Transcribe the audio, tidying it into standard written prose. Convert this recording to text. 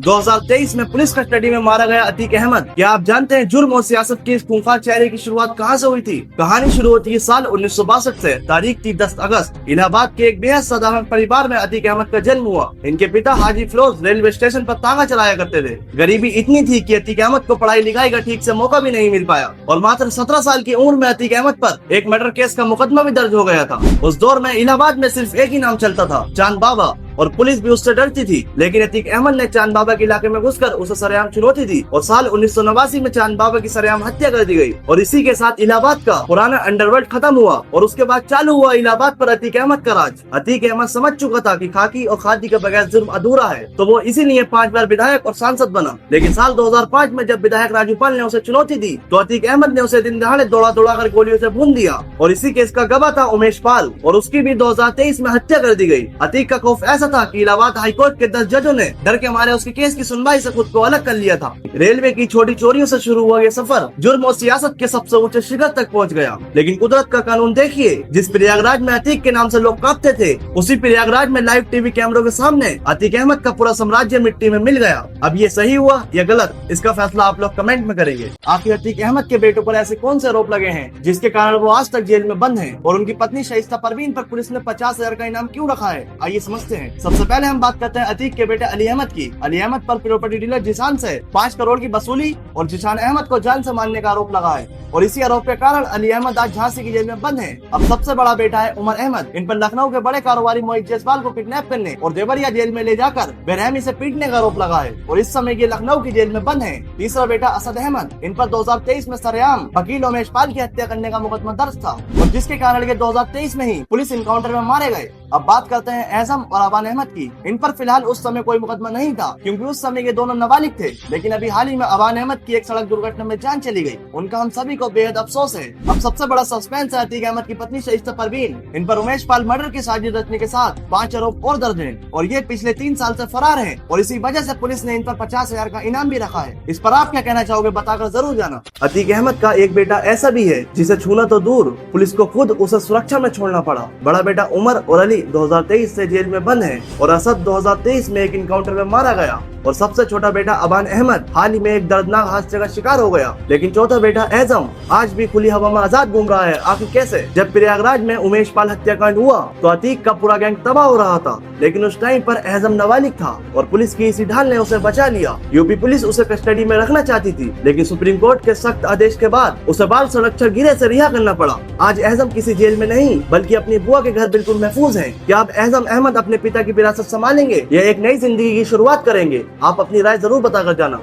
2023 में police custody में मारा गया अतीक अहमद। क्या आप जानते हैं जुर्म और सियासत के इस खूंखार चेहरे की शुरुआत कहां से हुई थी? कहानी शुरू होती है साल 1962 से। तारीख थी 10 अगस्त। इलाहाबाद के एक बेहद साधारण परिवार में अतीक अहमद का जन्म हुआ। इनके पिता हाजी फिरोज रेलवे स्टेशन पर तांगा चलाया करते थे। गरीबी इतनी थी कि अतीक अहमद को पढ़ाई लिखाई का ठीक से मौका भी नहीं मिल पाया और मात्र 17 साल की उम्र में अतीक अहमद पर एक मर्डर केस का मुकदमा भी दर्ज हो गया था। उस दौर में इलाहाबाद में सिर्फ एक ही नाम चलता था, चांद बाबा, और पुलिस भी उससे डरती थी। लेकिन अतीक अहमद ने चांद बाबा के इलाके में घुसकर उसे सरेआम चुनौती दी और साल 1989 में चांद बाबा की सरेआम हत्या कर दी गई और इसी के साथ इलाहाबाद का पुराना अंडरवर्ल्ड खत्म हुआ और उसके बाद चालू हुआ इलाहाबाद पर अतीक अहमद का राज। अतीक अहमद समझ चुका था कि खाकी और खादी के बगैर जुर्म अधूरा है, तो वो इसीलिए 5 बार विधायक और सांसद बना। लेकिन साल 2005 में जब विधायक राजू पाल ने उसे चुनौती दी तो अतीक अहमद ने उसे दिन दहाड़े दौड़ा दौड़ा कर गोलियों से भून दिया और इसी केस का गवाह था उमेश पाल और उसकी भी 2023 में हत्या कर दी गई। अतीक का खौफ ऐसा था कि इलाहाबाद हाईकोर्ट के 10 जजों ने डर के मारे उसके केस की सुनवाई से खुद को अलग कर लिया था। रेलवे की छोटी चोरियों से शुरू हुआ ये सफर जुर्म और सियासत के सबसे ऊंचे शिखर तक पहुंच गया। लेकिन कुदरत का कानून देखिए, जिस प्रयागराज में अतीक के नाम से लोग कांपते थे, उसी प्रयागराज में लाइव टीवी कैमरों के सामने अतीक अहमद का पूरा साम्राज्य मिट्टी में मिल गया। अब ये सही हुआ या गलत, इसका फैसला आप लोग कमेंट में करेंगे। आखिर अतीक अहमद के बेटों पर ऐसे कौन से आरोप लगे हैं जिसके कारण वो आज तक जेल में बंद हैं और उनकी पत्नी शाइस्ता परवीन पर पुलिस ने 50,000 का इनाम क्यों रखा है? आइए समझते हैं। सबसे पहले हम बात करते हैं अतीक के बेटे अली अहमद की। अली अहमद पर प्रॉपर्टी डीलर जिशान से 5 करोड़ की वसूली और जिशान अहमद को जान से मारने का आरोप लगा है और इसी आरोप के कारण अली अहमद आज झांसी की जेल में बंद है। अब सबसे बड़ा बेटा है उमर अहमद। इन पर लखनऊ के बड़े कारोबारी मोहित जायसवाल को किडनैप करने और देवरिया जेल में ले जाकर बेरहमी से पीटने का आरोप लगा है और इस समय ये लखनऊ की जेल में बंद है। तीसरा बेटा असद अहमद। इन पर 2023 में सरेआम वकील उमेश पाल की हत्या करने का मुकदमा दर्ज था और जिसके कारण ये 2023 में ही पुलिस इनकाउंटर में मारे गए। अब बात करते हैं एज़म और अबान अहमद की। इन पर फिलहाल उस समय कोई मुकदमा नहीं था क्योंकि उस समय ये दोनों नाबालिग थे। लेकिन अभी हाल ही में अबान अहमद की एक सड़क दुर्घटना में जान चली गई। उनका हम सभी को बेहद अफसोस है। अब सबसे बड़ा सस्पेंस है अतीक अहमद की पत्नी शाइस्ता परवीन। इन पर उमेश पाल मर्डर की साजिश रचने के साथ 5 आरोप और दर्ज हैं और ये पिछले 3 साल से फरार हैं और इसी वजह से पुलिस ने इन पर 50,000 का इनाम भी रखा है। इस पर आप क्या कहना चाहोगे, बताकर जरूर जाना। अतीक अहमद का एक बेटा ऐसा भी है जिसे छूना तो दूर, पुलिस को खुद उसे सुरक्षा में छोड़ना पड़ा। बड़ा बेटा उमर और अली 2023 से जेल में बंद है और असद 2023 में एक इनकाउंटर में मारा गया और सबसे छोटा बेटा अबान अहमद हाल ही में एक दर्दनाक हादसे का शिकार हो गया। लेकिन चौथा बेटा एज़म आज भी खुली हवा में आजाद घूम रहा है। आखिर कैसे? जब प्रयागराज में उमेश पाल हत्याकांड हुआ तो अतीक का पूरा गैंग तबाह हो रहा था, लेकिन उस टाइम पर एज़म नाबालिग था और पुलिस की इसी ढाल ने उसे बचा लिया। यूपी पुलिस उसे कस्टडी में रखना चाहती थी, लेकिन सुप्रीम कोर्ट के सख्त आदेश के बाद उसे बाल संरक्षण गिरे से रिहा करना पड़ा। आज एज़म किसी जेल में नहीं बल्कि अपनी बुआ के घर बिल्कुल महफूज है। क्या अब एज़म अहमद अपने पिता की विरासत संभालेंगे या एक नई जिंदगी की शुरुआत करेंगे? आप अपनी राय जरूर बताकर जाना।